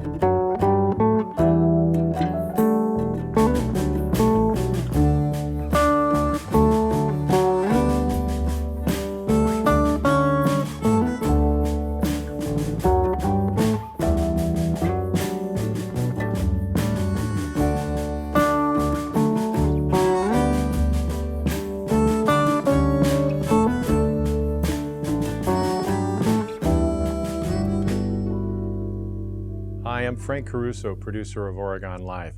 Hi, I'm Frank Caruso, producer of Oregon Life.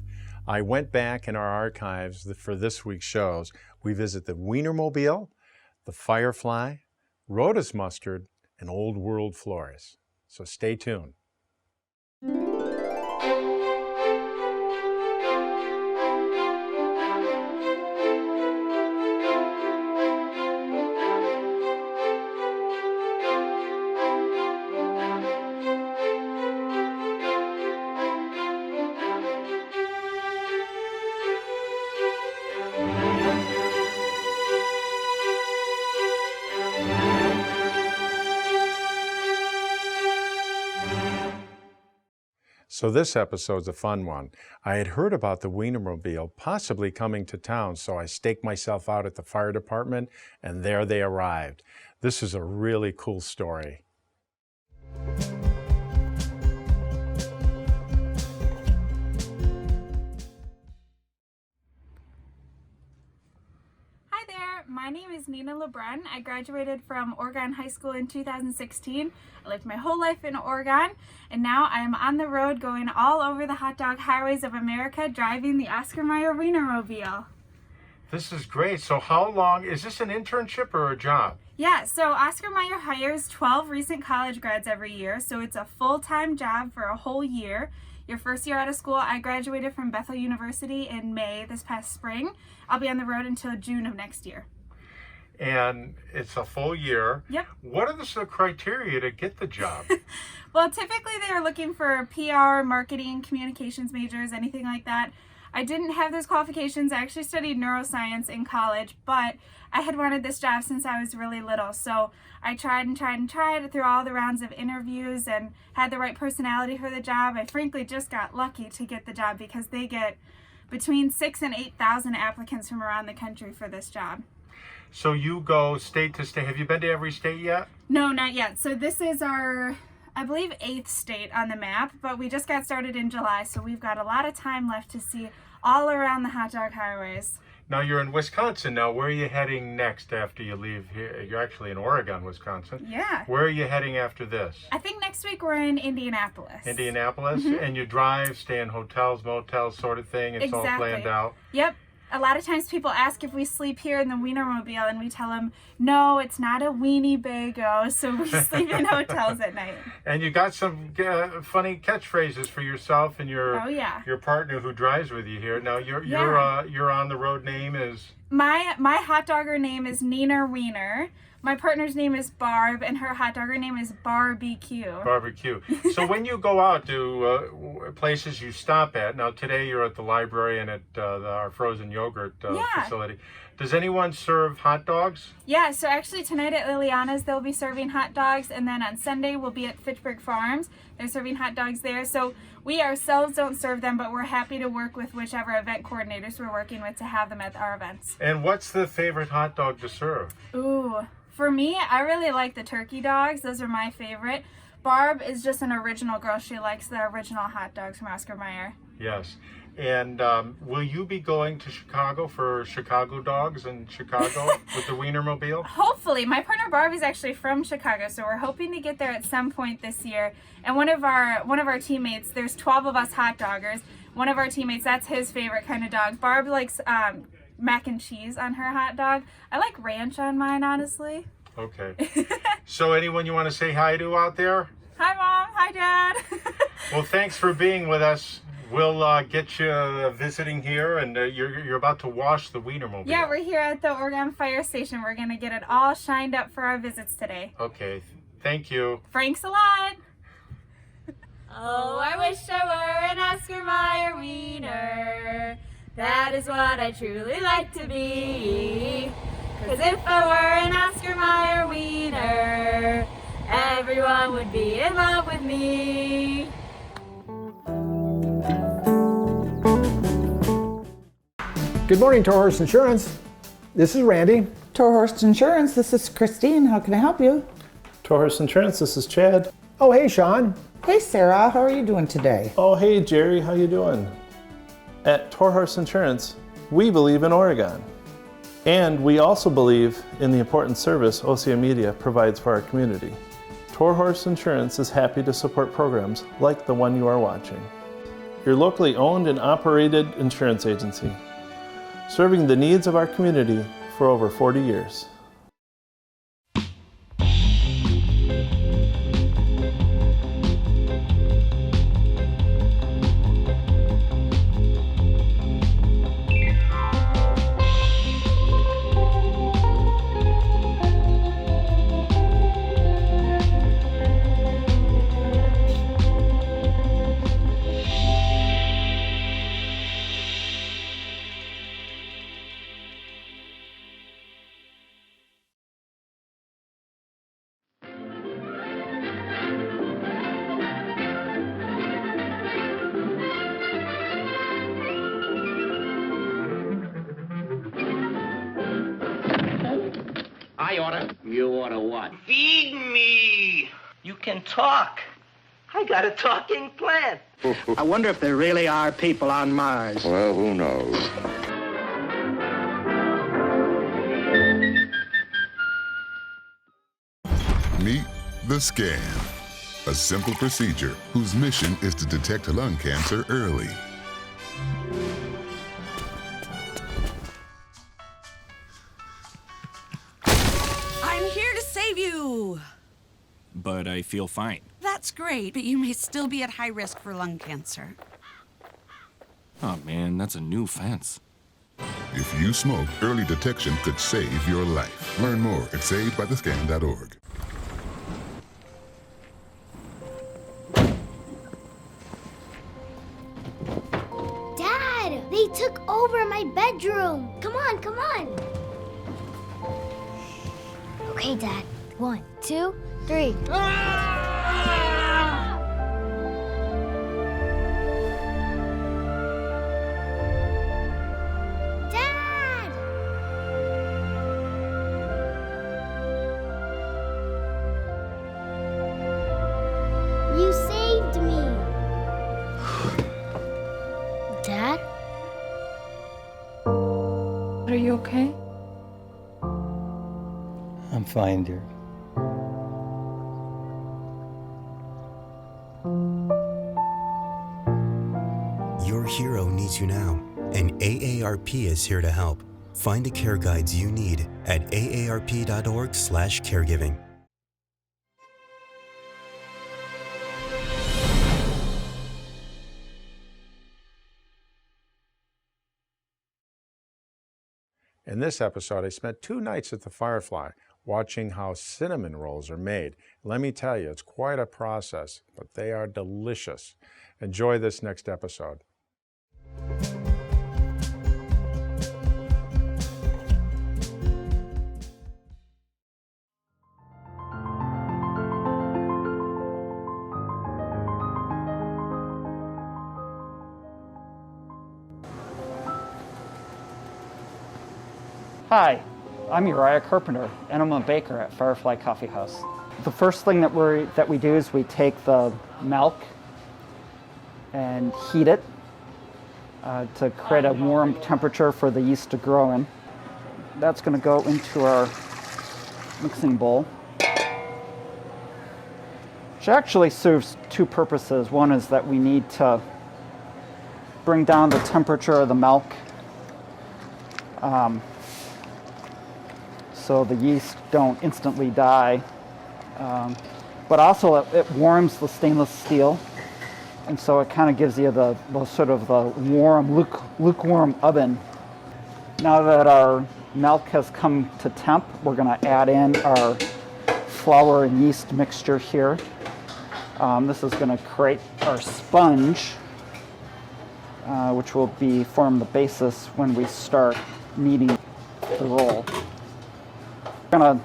I went back in our archives for this week's shows. We visit the Wienermobile, the Firefly, Rhoda's Mustard, and Old World Floors. So stay tuned. So this episode's a fun one. I had heard about the Wienermobile possibly coming to town, so I staked myself out at the fire department, and there they arrived. This is a really cool story. My name is Nina LeBrun. I graduated from Oregon High School in 2016. I lived my whole life in Oregon, and now I am on the road going all over the hot dog highways of America driving the Oscar Mayer Wienermobile. This is great. So how long, is this an internship or a job? Yeah, so Oscar Mayer hires 12 recent college grads every year, so it's a full-time job for a whole year. Your first year out of school, I graduated from Bethel University in May this past spring. I'll be on the road until June of next year. And it's a full year. Yep. What are the criteria to get the job? Well, typically they are looking for PR, marketing, communications majors, anything like that. I didn't have those qualifications. I actually studied neuroscience in college, but I had wanted this job since I was really little. So I tried and tried and tried through all the rounds of interviews and had the right personality for the job. I frankly just got lucky to get the job because they get between 6,000 and 8,000 applicants from around the country for this job. So you go state to state. Have you been to every state yet? No, not yet. So this is our, I believe, 8th state on the map, but we just got started in July, so we've got a lot of time left to see all around the hot dog highways. Now you're in Wisconsin now. Where are you heading next after you leave here? You're actually in Oregon, Wisconsin. Yeah. Where are you heading after this? I think next week we're in Indianapolis. Indianapolis? Mm-hmm. And you drive, stay in hotels, motels, sort of thing? It's exactly. all planned out? Yep. A lot of times people ask if we sleep here in the Wienermobile, and we tell them, no, it's not a weenie bago, so we sleep in hotels at night. And you got some funny catchphrases for yourself and your partner who drives with you here. Now your on the road name is? My hot dogger name is Nina Wiener. My partner's name is Barb, and her hot dogger name is Barbecue. Barbecue. So when you go out to places you stop at, now today you're at the library and at our frozen yogurt facility. Does anyone serve hot dogs? Yeah, so actually tonight at Liliana's they'll be serving hot dogs, and then on Sunday we'll be at Fitchburg Farms. They're serving hot dogs there. So we ourselves don't serve them, but we're happy to work with whichever event coordinators we're working with to have them at our events. And what's the favorite hot dog to serve? Ooh. For me, I really like the turkey dogs. Those are my favorite. Barb is just an original girl. She likes the original hot dogs from Oscar Mayer. Yes. And will you be going to Chicago for Chicago dogs in Chicago with the Wienermobile? Hopefully. My partner Barb is actually from Chicago, so we're hoping to get there at some point this year. And one of our teammates, there's 12 of us hot doggers. One of our teammates, that's his favorite kind of dog. Barb likes mac and cheese on her hot dog. I like ranch on mine, honestly. Okay. So anyone you want to say hi to out there? Hi, Mom. Hi, Dad. Well, thanks for being with us. We'll get you visiting here, and you're about to wash the Wienermobile. Yeah, we're here at the Oregon Fire Station. We're going to get it all shined up for our visits today. Okay. Thank you. Thanks a lot. Oh, I wish I were an Oscar Mayer wiener. That is what I truly like to be. 'Cause if I were an Oscar Mayer wiener, everyone would be in love with me. Good morning, Torhorst Insurance. This is Randy. Torhorst Insurance, this is Christine. How can I help you? Torhorst Insurance, this is Chad. Oh, hey, Sean. Hey, Sarah. How are you doing today? Oh, hey, Jerry. How you doing? At Torhorst Insurance, we believe in Oregon. And we also believe in the important service OCA Media provides for our community. Torhorst Insurance is happy to support programs like the one you are watching. Your locally owned and operated insurance agency, serving the needs of our community for over 40 years. I oughta. You oughta what? Feed me! You can talk. I got a talking plant. I wonder if there really are people on Mars. Well, who knows? Meet the scan, a simple procedure whose mission is to detect lung cancer early. I'm here to save you. But I feel fine. That's great, but you may still be at high risk for lung cancer. Oh man, that's a new fence. If you smoke, early detection could save your life. Learn more at savedbythescan.org. Dad, they took over my bedroom. Come on, come on. Okay, Dad. 1, 2, 3. Dad! You saved me. Dad? Are you okay? I'm fine, dear. Your hero needs you now, and AARP is here to help. Find the care guides you need at aarp.org/caregiving. In this episode, I spent 2 nights at the Firefly watching how cinnamon rolls are made. Let me tell you, it's quite a process, but they are delicious. Enjoy this next episode. Hi, I'm Uriah Carpenter, and I'm a baker at Firefly Coffee House. The first thing that we do is we take the milk and heat it to create a warm temperature for the yeast to grow in. That's going to go into our mixing bowl, which actually serves 2 purposes. One is that we need to bring down the temperature of the milk so the yeast don't instantly die. But also it warms the stainless steel, and so it kind of gives you the sort of the warm, lukewarm oven. Now that our milk has come to temp, we're going to add in our flour and yeast mixture here. This is going to create our sponge, which will form the basis when we start kneading the roll. We're going to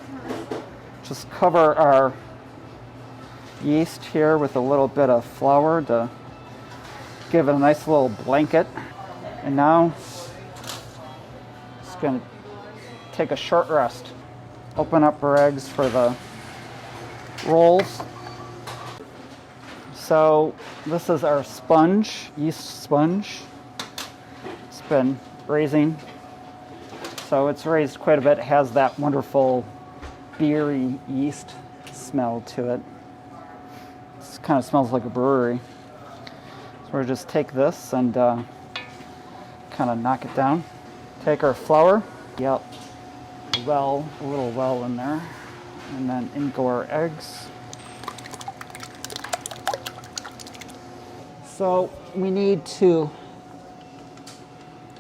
just cover our yeast here with a little bit of flour to give it a nice little blanket. And now just going to take a short rest. Open up our eggs for the rolls. So this is our sponge, yeast sponge. It's been raising. So it's raised quite a bit. It has that wonderful beery yeast smell to it. It kind of smells like a brewery. So we'll just take this and kind of knock it down. Take our flour. Yep. A little well in there. And then in go our eggs. So we need to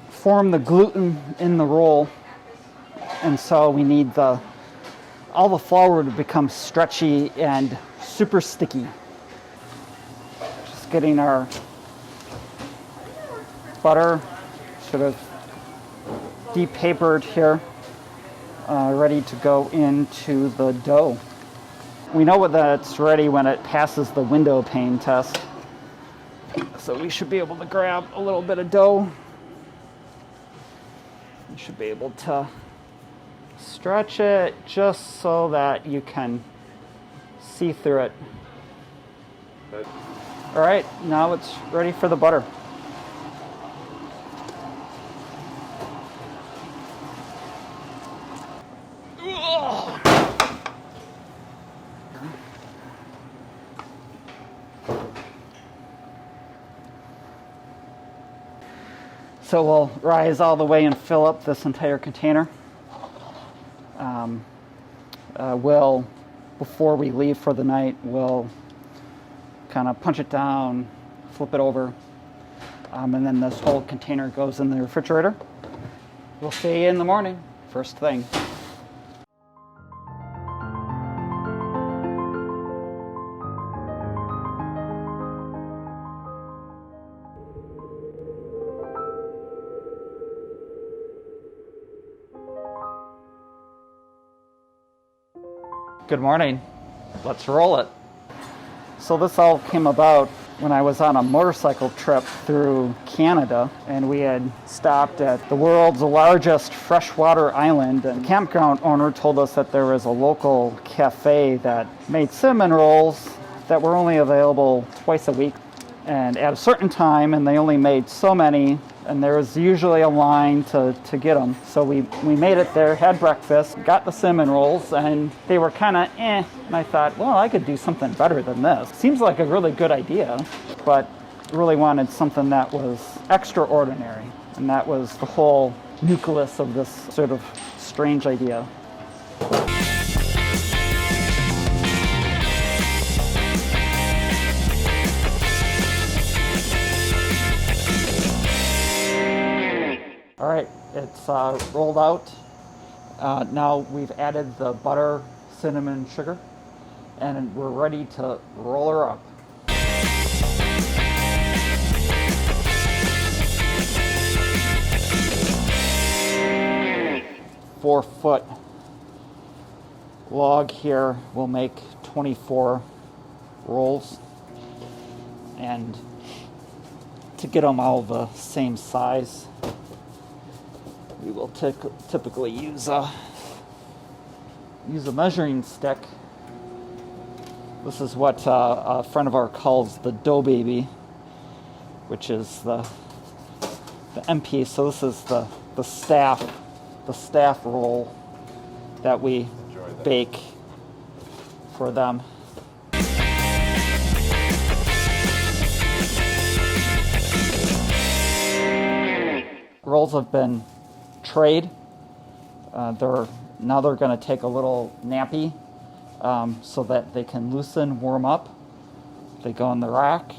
form the gluten in the roll, and so we need all the flour to become stretchy and super sticky. Just getting our butter sort of depapered here, ready to go into the dough. We know that it's ready when it passes the window pane test. So we should be able to grab a little bit of dough. You should be able to stretch it just so that you can see through it. All right, now it's ready for the butter. So we'll rise all the way and fill up this entire container. Before we leave for the night, we'll kind of punch it down, flip it over, and then this whole container goes in the refrigerator. We'll see you in the morning, first thing. Good morning. Let's roll it. So this all came about when I was on a motorcycle trip through Canada, and we had stopped at the world's largest freshwater island, and the campground owner told us that there was a local cafe that made cinnamon rolls that were only available twice a week and at a certain time, and they only made so many, and there was usually a line to get them. So we made it there, had breakfast, got the cinnamon rolls, and they were kind of And I thought, well, I could do something better than this. Seems like a really good idea, but really wanted something that was extraordinary. And that was the whole nucleus of this sort of strange idea. All right, it's rolled out. Now we've added the butter, cinnamon, sugar, and we're ready to roll her up. Four-foot log here will make 24 rolls, and to get them all the same size, we will typically use a measuring stick. This is what a friend of ours calls the dough baby, which is the MP. So this is the staff roll that we bake for them. Rolls have been trayed. Now they're going to take a little nappy so that they can loosen, warm up. They go in the rack,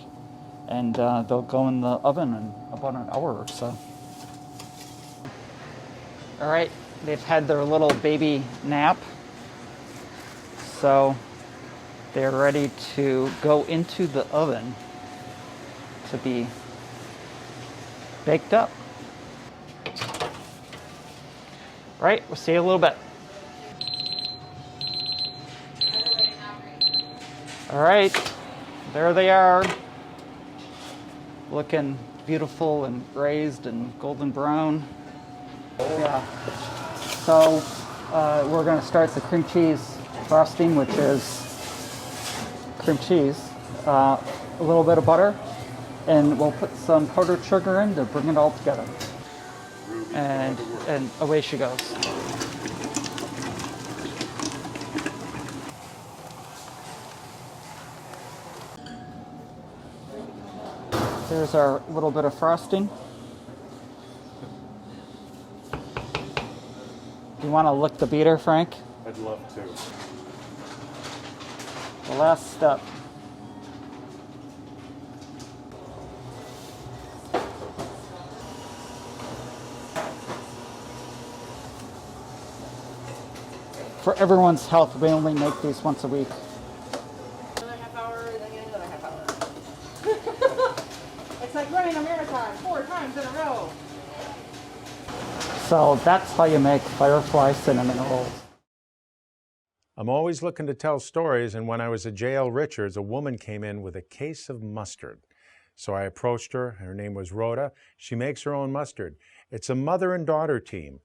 and they'll go in the oven in about an hour or so. All right, they've had their little baby nap, so they're ready to go into the oven to be baked up. All right, we'll see you in a little bit. All right, there they are, looking beautiful and raised and golden brown. Yeah. So we're going to start the cream cheese frosting, which is cream cheese, a little bit of butter, and we'll put some powdered sugar in to bring it all together. And away she goes. There's our little bit of frosting. You want to lick the beater, Frank? I'd love to. The last step. For everyone's health, we only make these once a week. Another half hour, then another half hour. It's like running a marathon 4 times in a row. So that's how you make firefly cinnamon rolls. I'm always looking to tell stories, and when I was at J.L. Richards, a woman came in with a case of mustard. So I approached her. Her name was Rhoda. She makes her own mustard. It's a mother and daughter team.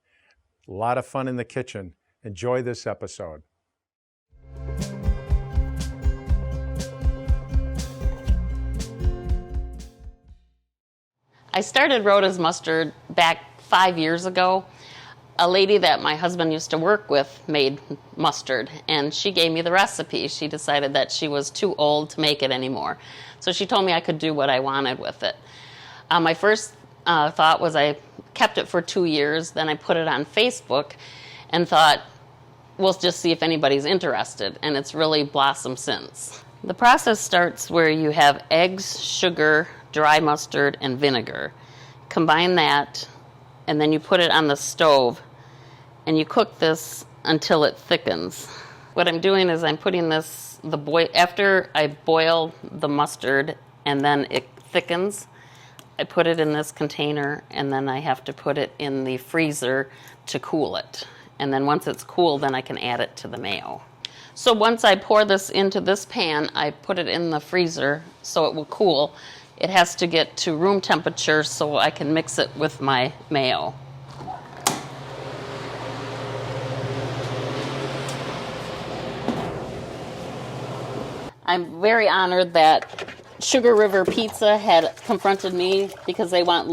A lot of fun in the kitchen. Enjoy this episode. I started Rhoda's Mustard back 5 years ago. A lady that my husband used to work with made mustard, and she gave me the recipe. She decided that she was too old to make it anymore. So she told me I could do what I wanted with it. My first thought was I kept it for 2 years, then I put it on Facebook and thought, we'll just see if anybody's interested, and it's really blossomed since. The process starts where you have eggs, sugar, dry mustard, and vinegar. Combine that, and then you put it on the stove, and you cook this until it thickens. What I'm doing is I'm putting this, after I boil the mustard and then it thickens, I put it in this container, and then I have to put it in the freezer to cool it. And then once it's cool, then I can add it to the mayo. So once I pour this into this pan, I put it in the freezer so it will cool. It has to get to room temperature so I can mix it with my mayo. I'm very honored that Sugar River Pizza had confronted me because they want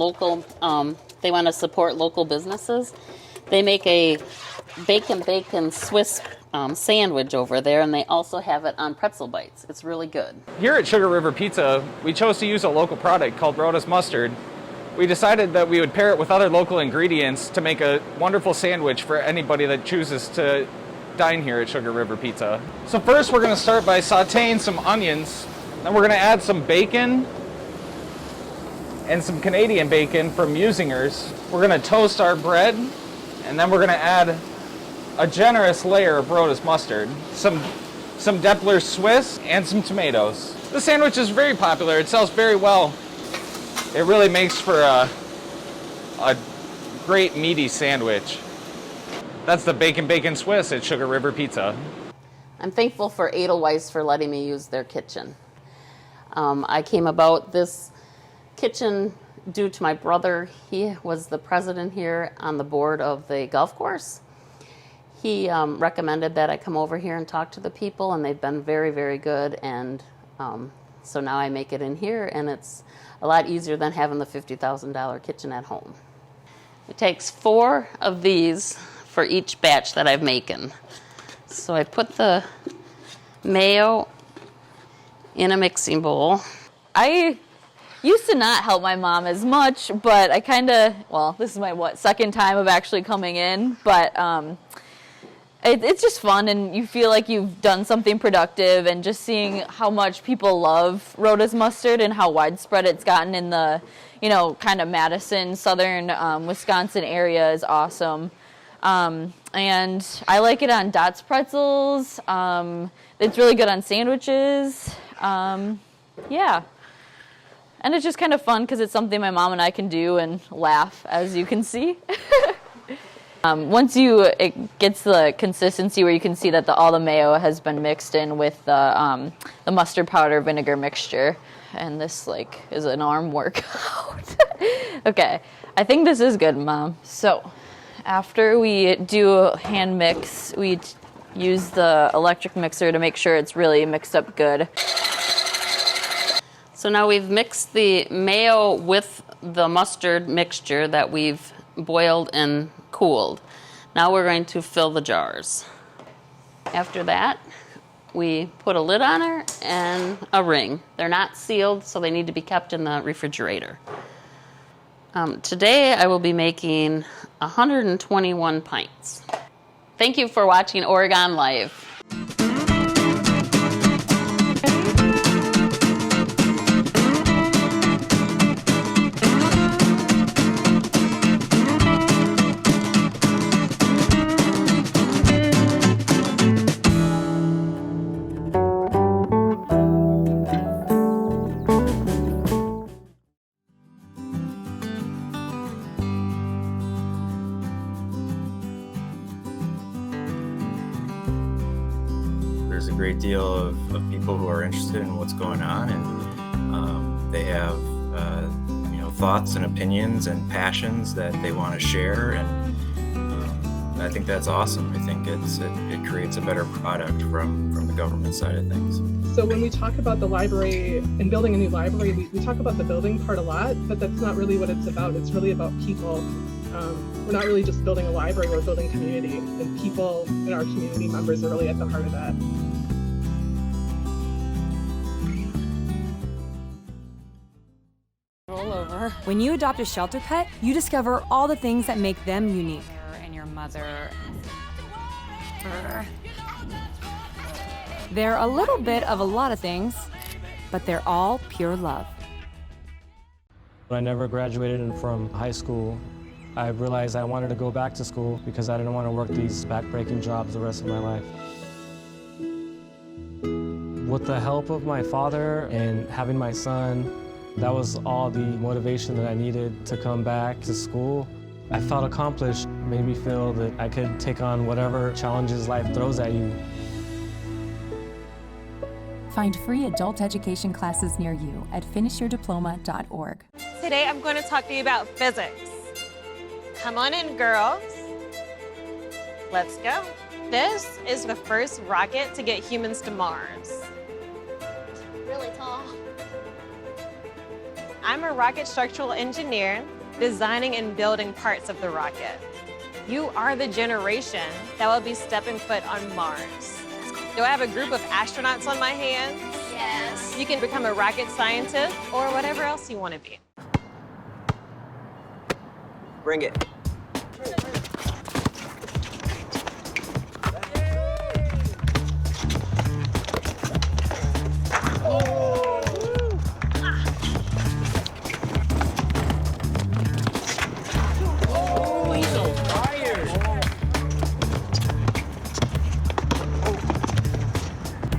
they want to support local businesses. They make a bacon Swiss sandwich over there, and they also have it on pretzel bites. It's really good. Here at Sugar River Pizza, we chose to use a local product called Rhoda's Mustard. We decided that we would pair it with other local ingredients to make a wonderful sandwich for anybody that chooses to dine here at Sugar River Pizza. So first we're going to start by sauteing some onions. Then we're going to add some bacon and some Canadian bacon from Musingers. We're going to toast our bread, and then we're going to add a generous layer of Rhoda's mustard, some Deppler Swiss, and some tomatoes. The sandwich is very popular. It sells very well. It really makes for a great meaty sandwich. That's the bacon Swiss at Sugar River Pizza. I'm thankful for Edelweiss for letting me use their kitchen. I came about this kitchen due to my brother. He was the president here on the board of the golf course. He recommended that I come over here and talk to the people, and they've been very, very good. And so now I make it in here, and it's a lot easier than having the $50,000 kitchen at home. It takes 4 of these for each batch that I've making. So I put the mayo in a mixing bowl. I used to not help my mom as much, but I kind of, well, this is my, second time of actually coming in, but it's just fun, and you feel like you've done something productive, and just seeing how much people love Rhoda's Mustard and how widespread it's gotten in the, kind of Madison, southern Wisconsin area is awesome. And I like it on Dots pretzels. It's really good on sandwiches. Yeah. And it's just kind of fun because it's something my mom and I can do and laugh, as you can see. Once it gets the consistency where you can see that all the mayo has been mixed in with the mustard powder vinegar mixture, and this is an arm workout. Okay, I think this is good, Mom. So After we do a hand mix, we use the electric mixer to make sure it's really mixed up good. So now we've mixed the mayo with the mustard mixture that we've boiled and cooled. Now we're going to fill the jars. After that, we put a lid on her and a ring. They're not sealed, so they need to be kept in the refrigerator. Today I will be making 121 pints. Thank you for watching Oregon Life. There's a great deal of people who are interested in what's going on, and they have thoughts and opinions and passions that they want to share, and I think that's awesome. I think it creates a better product from the government side of things. So when we talk about the library and building a new library, we talk about the building part a lot, but that's not really what it's about. It's really about people. We're not really just building a library, we're building community, and people and our community members are really at the heart of that. Roll over. When you adopt a shelter pet, you discover all the things that make them unique. And your mother. They're a little bit of a lot of things, but they're all pure love. When I never graduated from high school, I realized I wanted to go back to school because I didn't want to work these back-breaking jobs the rest of my life. With the help of my father and having my son, that was all the motivation that I needed to come back to school. I felt accomplished, made me feel that I could take on whatever challenges life throws at you. Find free adult education classes near you at finishyourdiploma.org. Today I'm going to talk to you about physics. Come on in, girls. Let's go. This is the first rocket to get humans to Mars. Really tall. I'm a rocket structural engineer, designing and building parts of the rocket. You are the generation that will be stepping foot on Mars. Do I have a group of astronauts on my hands? Yes. You can become a rocket scientist or whatever else you want to be. Bring it.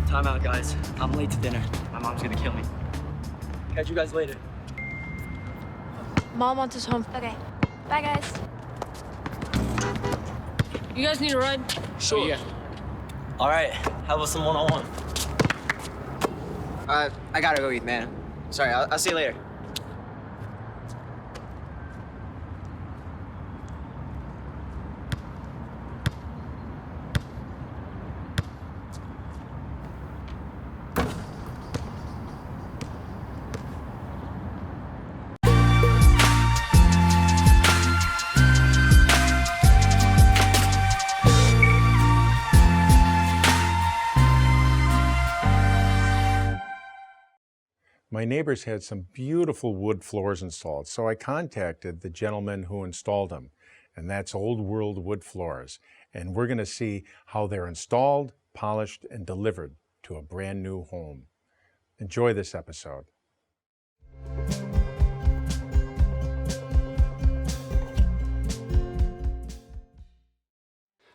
Time out, guys. I'm late to dinner. My mom's gonna kill me. Catch you guys later. Mom wants us home. Okay. Bye, guys. You guys need a ride? Sure. Yeah. All right. How about some one-on-one? I gotta go eat, man. Sorry, I'll see you later. My neighbors had some beautiful wood floors installed, so I contacted the gentleman who installed them, and that's Old World Wood Floors. And we're going to see how they're installed, polished, and delivered to a brand new home. Enjoy this episode.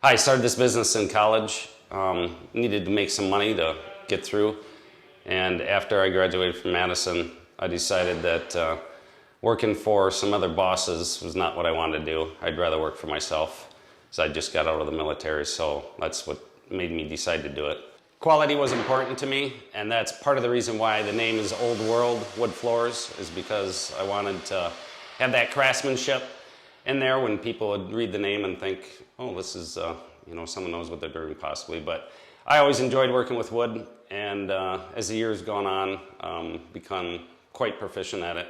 I started this business in college, needed to make some money to get through. And after I graduated from Madison, I decided that working for some other bosses was not what I wanted to do. I'd rather work for myself, because I just got out of the military, so that's what made me decide to do it. Quality was important to me, and that's part of the reason why the name is Old World Wood Floors, is because I wanted to have that craftsmanship in there when people would read the name and think, oh, this is, someone knows what they're doing possibly. But I always enjoyed working with wood, and as the years gone on, become quite proficient at it.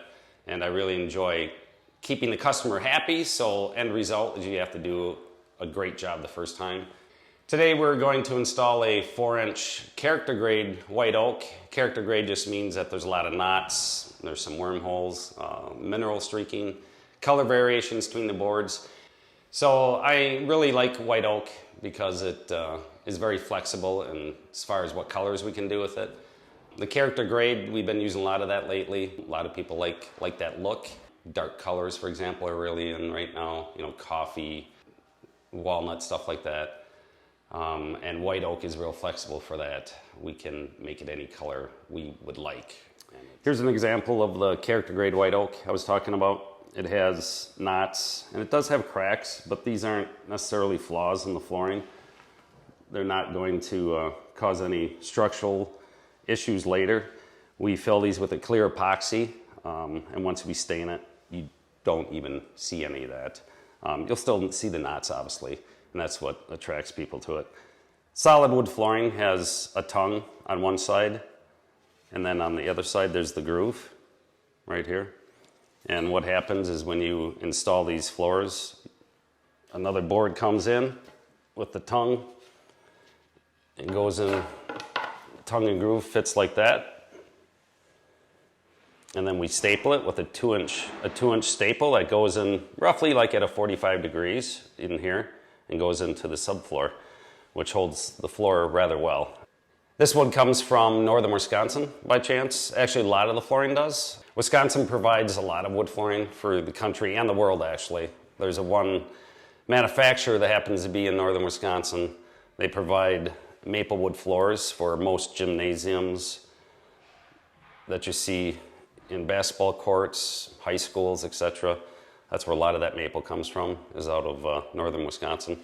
And I really enjoy keeping the customer happy, so end result is you have to do a great job the first time. Today we're going to install a 4-inch character grade white oak. Character grade just means that there's a lot of knots, there's some wormholes, mineral streaking, color variations between the boards. So I really like white oak because it is very flexible and as far as what colors we can do with it. The character grade, we've been using a lot of that lately. A lot of people like that look. Dark colors, for example, are really in right now, coffee, walnut, stuff like that. And white oak is real flexible for that. We can make it any color we would like. Here's an example of the character grade white oak I was talking about. It has knots, and it does have cracks, but these aren't necessarily flaws in the flooring. They're not going to cause any structural issues later. We fill these with a clear epoxy, and once we stain it, you don't even see any of that. You'll still see the knots, obviously, and that's what attracts people to it. Solid wood flooring has a tongue on one side, and then on the other side there's the groove right here. And what happens is when you install these floors, another board comes in with the tongue. It goes in, tongue and groove fits like that. And then we staple it with a 2-inch staple that goes in roughly like at a 45 degrees in here and goes into the subfloor, which holds the floor rather well. This one comes from northern Wisconsin by chance. Actually, a lot of the flooring does. Wisconsin provides a lot of wood flooring for the country and the world, actually. There's one manufacturer that happens to be in northern Wisconsin. They provide maple wood floors for most gymnasiums that you see in basketball courts, high schools, etc. That's where a lot of that maple comes from, is out of northern Wisconsin.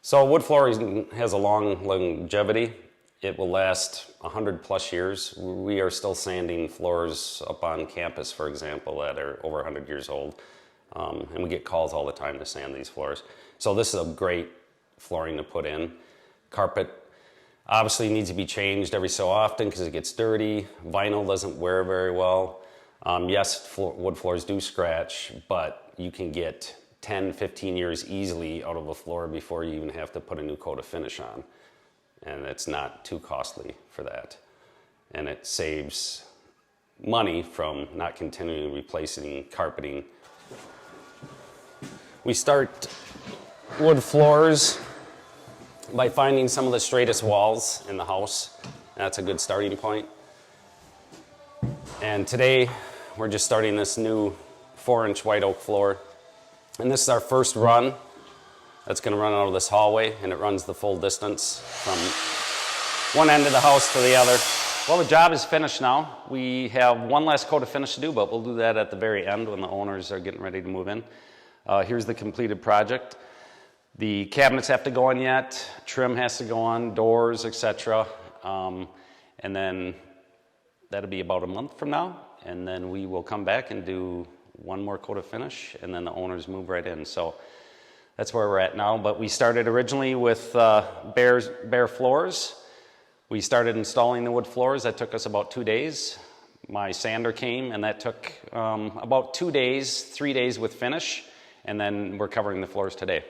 So wood flooring has a long longevity. It will last 100 plus years. We are still sanding floors up on campus, for example, that are over 100 years old. And we get calls all the time to sand these floors. So this is a great flooring to put in. Carpet obviously needs to be changed every so often because it gets dirty. Vinyl doesn't wear very well. Yes, wood floors do scratch, but you can get 10, 15 years easily out of a floor before you even have to put a new coat of finish on. And it's not too costly for that. And it saves money from not continually replacing carpeting. We start wood floors by finding some of the straightest walls in the house. That's a good starting point. And today we're just starting this new 4-inch white oak floor. And this is our first run. That's going to run out of this hallway, and it runs the full distance from one end of the house to the other. Well, the job is finished now. We have one last coat of finish to do, but we'll do that at the very end when the owners are getting ready to move in. Here's the completed project. The cabinets have to go on yet, trim has to go on, doors, etc. And then that'll be about a month from now, and then we will come back and do one more coat of finish, and then the owners move right in. So that's where we're at now, but we started originally with bare floors. We started installing the wood floors. That took us about 2 days. My sander came, and that took about 2 days, 3 days with finish, and then we're covering the floors today.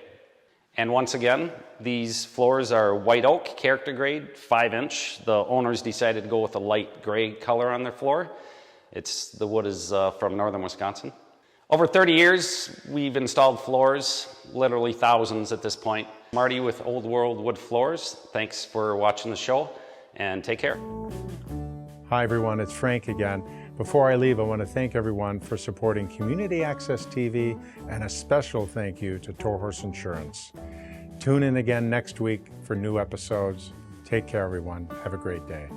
And once again, these floors are white oak, character grade, 5-inch. The owners decided to go with a light gray color on their floor. The wood is from northern Wisconsin. Over 30 years, we've installed floors, literally thousands at this point. Marty with Old World Wood Floors, thanks for watching the show, and take care. Hi everyone, it's Frank again. Before I leave, I want to thank everyone for supporting Community Access TV, and a special thank you to Torhorst Insurance. Tune in again next week for new episodes. Take care everyone. Have a great day.